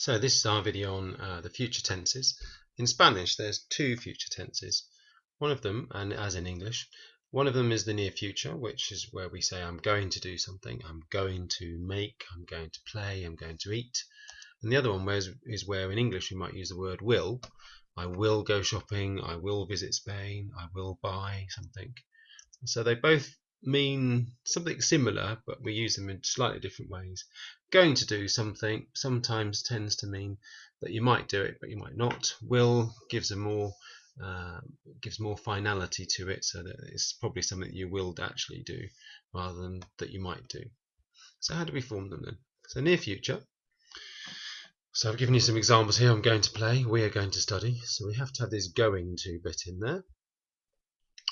So this is our video on the future tenses. In Spanish, there's two future tenses. One of them, and as in English, one of them is the near future, which is where we say I'm going to do something, I'm going to make, I'm going to play, I'm going to eat. And the other one is where in English we might use the word will. I will go shopping, I will visit Spain, I will buy something. So they both mean something similar, but we use them in slightly different ways. Going to do something sometimes tends to mean that you might do it, but you might not. Will gives more finality to it, so that it's probably something you will actually do rather than that you might do. So how do we form them then? So near future. So I've given you some examples here. I'm going to play, we are going to study. So we have to have this going to bit in there.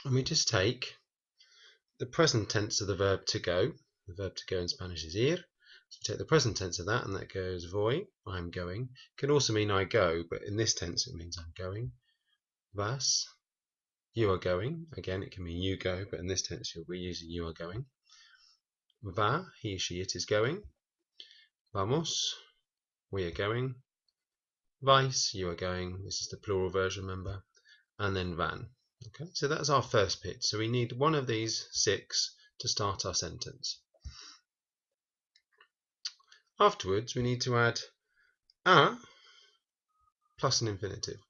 And we just take the present tense of the verb to go. The verb to go in Spanish is ir. So take the present tense of that, and that goes voy, I'm going. It can also mean I go, but in this tense it means I'm going. Vas, you are going. Again, it can mean you go, but in this tense we're using you are going. Va, he, she, it is going. Vamos, we are going. Vais, you are going. This is the plural version, remember. And then van. Okay, so that's our first bit. So we need one of these 6 to start our sentence. Afterwards, we need to add a plus an infinitive.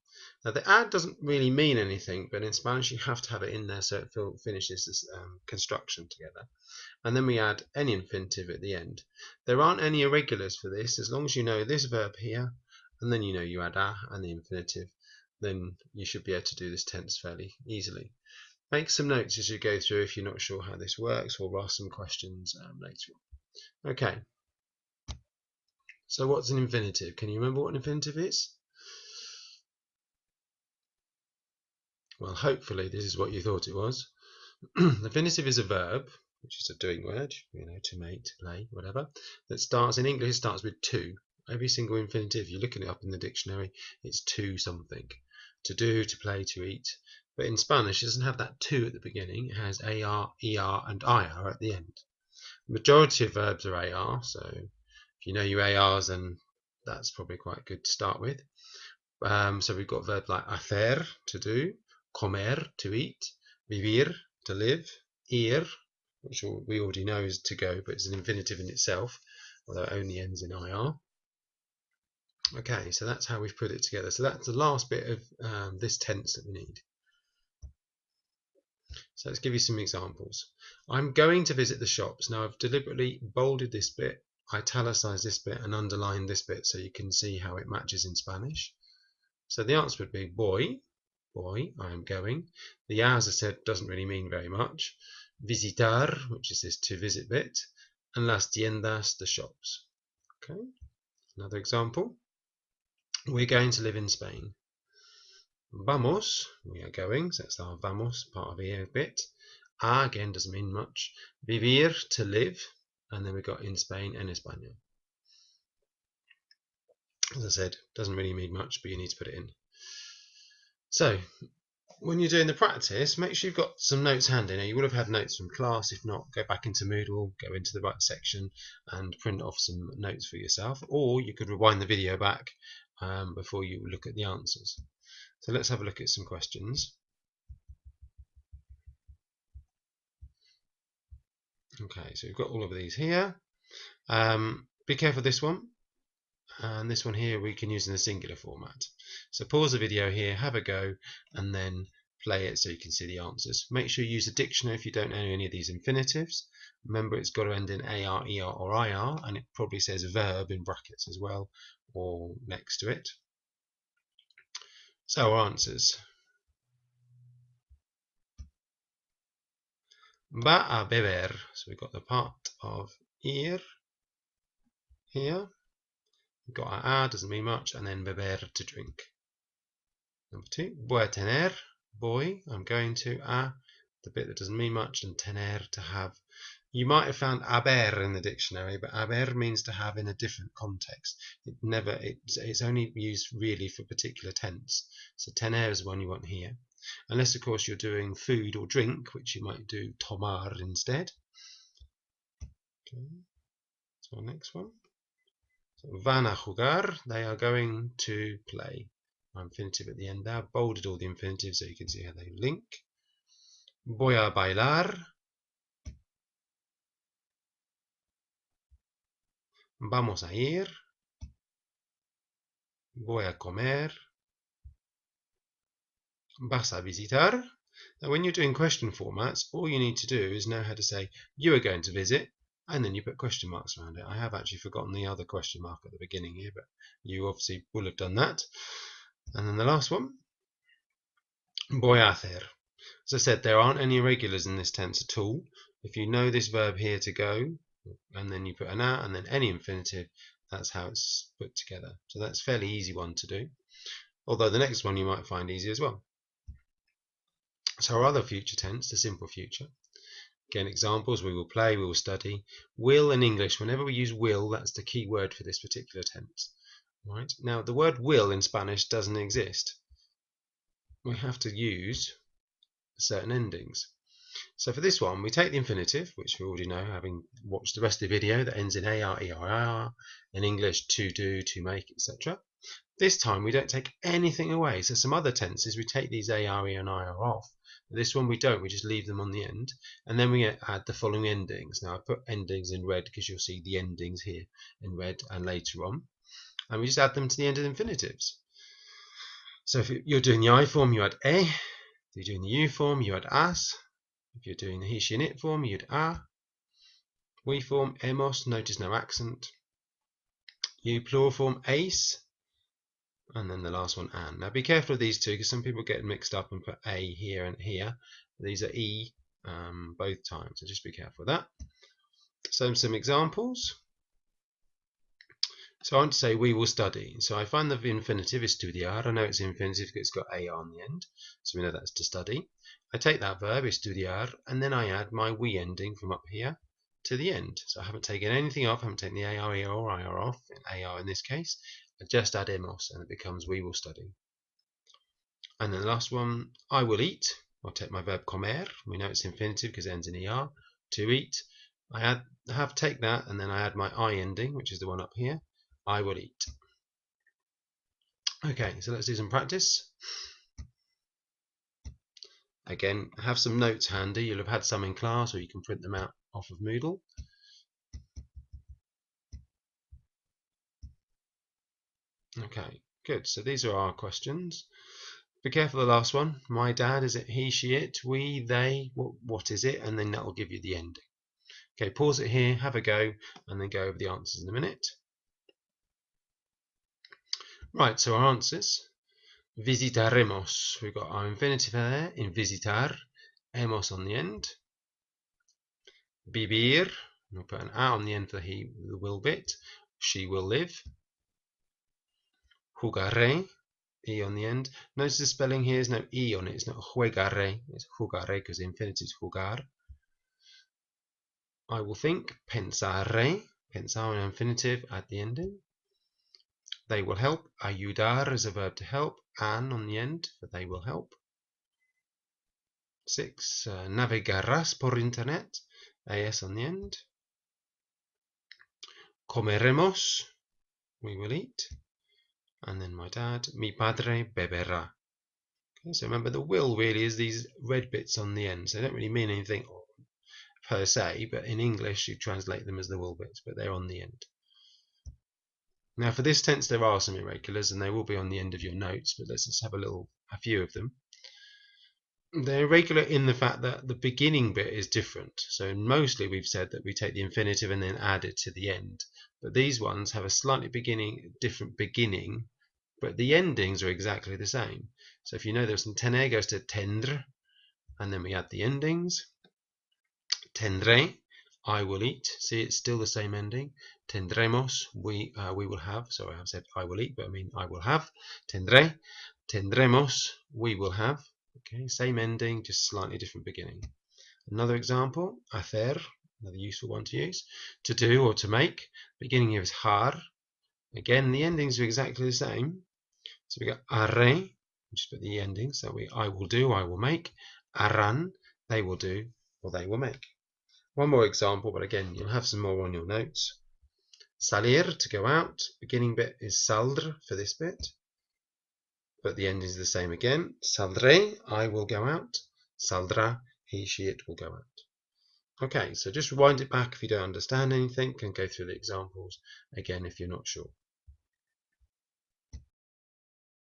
Now, the add doesn't really mean anything, but in Spanish you have to have it in there so it finishes this construction together. And then we add any infinitive at the end. There aren't any irregulars for this. As long as you know this verb here, and then you know you add a and the infinitive, then you should be able to do this tense fairly easily. Make some notes as you go through if you're not sure how this works, or ask some questions later on. Okay. So what's an infinitive? Can you remember what an infinitive is? Well, hopefully this is what you thought it was. Infinitive is a verb, which is a doing word, to make, to play, whatever, that starts, in English, it starts with to. Every single infinitive, you're looking it up in the dictionary, it's to something. To do, to play, to eat. But in Spanish, it doesn't have that to at the beginning. It has AR, ER, and IR at the end. The majority of verbs are AR, so if you know your ARs, then that's probably quite good to start with. So we've got verbs like hacer, to do, comer, to eat, vivir, to live, ir, which we already know is to go, but it's an infinitive in itself, although it only ends in IR. Okay, so that's how we've put it together. So that's the last bit of this tense that we need. So let's give you some examples. I'm going to visit the shops. Now I've deliberately bolded this bit, italicized this bit, and underlined this bit so you can see how it matches in Spanish. So the answer would be voy, I am going. The as I said doesn't really mean very much. Visitar, which is this to visit bit, and las tiendas, the shops. Okay, another example. We're going to live in Spain. Vamos, we are going, so that's our vamos, part of the bit. A, again, doesn't mean much. Vivir, to live, and then we've got in Spain, en España. As I said, doesn't really mean much, but you need to put it in. So, when you're doing the practice, make sure you've got some notes handy. Now, you would have had notes from class. If not, go back into Moodle, go into the right section, and print off some notes for yourself. Or you could rewind the video back before you look at the answers. So let's have a look at some questions. Okay, so we've got all of these here. Be careful of this one. And this one here we can use in the singular format. So pause the video here, have a go, and then play it so you can see the answers. Make sure you use a dictionary if you don't know any of these infinitives. Remember, it's got to end in AR, ER, or IR, and it probably says verb in brackets as well, or next to it. So our answers. Va a beber. So we've got the part of ir here. We've got a, doesn't mean much, and then beber, to drink. Number 2, voy a tener, boy, I'm going to, a, the bit that doesn't mean much, and tener, to have. You might have found haber in the dictionary, but haber means to have in a different context. It's only used really for particular tense. So tener is the one you want here. Unless, of course, you're doing food or drink, which you might do tomar instead. Okay, so our next one. Van a jugar, they are going to play. Infinitive at the end there. Bolded all the infinitives so you can see how they link. Voy a bailar. Vamos a ir. Voy a comer. Vas a visitar. Now, when you're doing question formats, all you need to do is know how to say you are going to visit, and then you put question marks around it. I have actually forgotten the other question mark at the beginning here, but you obviously will have done that. And then the last one, voy a hacer. As I said, there aren't any irregulars in this tense at all. If you know this verb here to go, and then you put an a, and then any infinitive, that's how it's put together. So that's a fairly easy one to do. Although the next one you might find easy as well. So our other future tense, the simple future. Again, examples, we will play, we will study. Will in English, whenever we use will, that's the key word for this particular tense. Right? Now, the word will in Spanish doesn't exist. We have to use certain endings. So for this one, we take the infinitive, which we already know, having watched the rest of the video, that ends in AR, ER, in English, to do, to make, etc. This time, we don't take anything away. So some other tenses, we take these AR, E, and IR off. This one we don't, we just leave them on the end, and then we add the following endings. Now I put endings in red because you'll see the endings here in red and later on, and we just add them to the end of the infinitives. So if you're doing the I form, you add e. If you're doing the U form, you add as. If you're doing the he, she, and it form, you'd a. We form, hemos, notice no accent. You plural form, ace. And then the last one, an. Now be careful of these two because some people get mixed up and put a here and here. These are e both times, so just be careful of that. So some examples. So I want to say we will study. So I find the infinitive is estudiar. I know it's infinitive because it's got a on the end, so we know that's to study. I take that verb, estudiar, and then I add my we ending from up here to the end. So I haven't taken anything off, I haven't taken the AR, ER, or IR off, AR in this case. I just add hemos, and it becomes we will study. And then the last one, I will eat. I'll take my verb comer. We know it's infinitive because it ends in ER. To eat. I take that, and then I add my I ending, which is the one up here. I will eat. Okay, so let's do some practice. Again, have some notes handy. You'll have had some in class, or you can print them out off of Moodle. Okay, good. So these are our questions. Be careful of the last one. My dad, is it he, she, it, we, they? What is it? And then that will give you the ending. Okay, pause it here, have a go, and then go over the answers in a minute. Right, so our answers. Visitaremos. We've got our infinitive there in visitar. Hemos on the end. Vivir. We'll put an a on the end for the will bit. She will live. Jugaré. E on the end. Notice the spelling here is no E on it. It's not juegaré. It's jugaré because the infinitive is jugar. I will think. Pensaré. Pensar an infinitive at the ending. They will help. Ayudar is a verb to help. An on the end for they will help. 6. Navegarás por internet. AS on the end. Comeremos. We will eat. And then my dad. Mi padre beberá. Okay, so remember the will really is these red bits on the end. So they don't really mean anything per se, but in English you translate them as the will bits, but they're on the end. Now for this tense there are some irregulars and they will be on the end of your notes, but let's just have a few of them. They're irregular in the fact that the beginning bit is different. So mostly we've said that we take the infinitive and then add it to the end. But these ones have a slightly different beginning, but the endings are exactly the same. So if you know there's some tener goes to tendre, and then we add the endings. Tendré, I will eat. See, it's still the same ending. Tendremos, we will have. Sorry, I've said I will eat, but I mean I will have. Tendré, tendremos, we will have. Okay, same ending, just slightly different beginning. Another example, hacer, another useful one to use. To do or to make. Beginning here is har. Again, the endings are exactly the same. So we got haré, just put the ending. So I will do, I will make. Harán, they will do or they will make. One more example, but again, you'll have some more on your notes. Salir, to go out. Beginning bit is saldr for this bit, but the end is the same again. Saldré, I will go out. Saldrá, he, she, it will go out. Okay, so just rewind it back if you don't understand anything, and go through the examples again if you're not sure.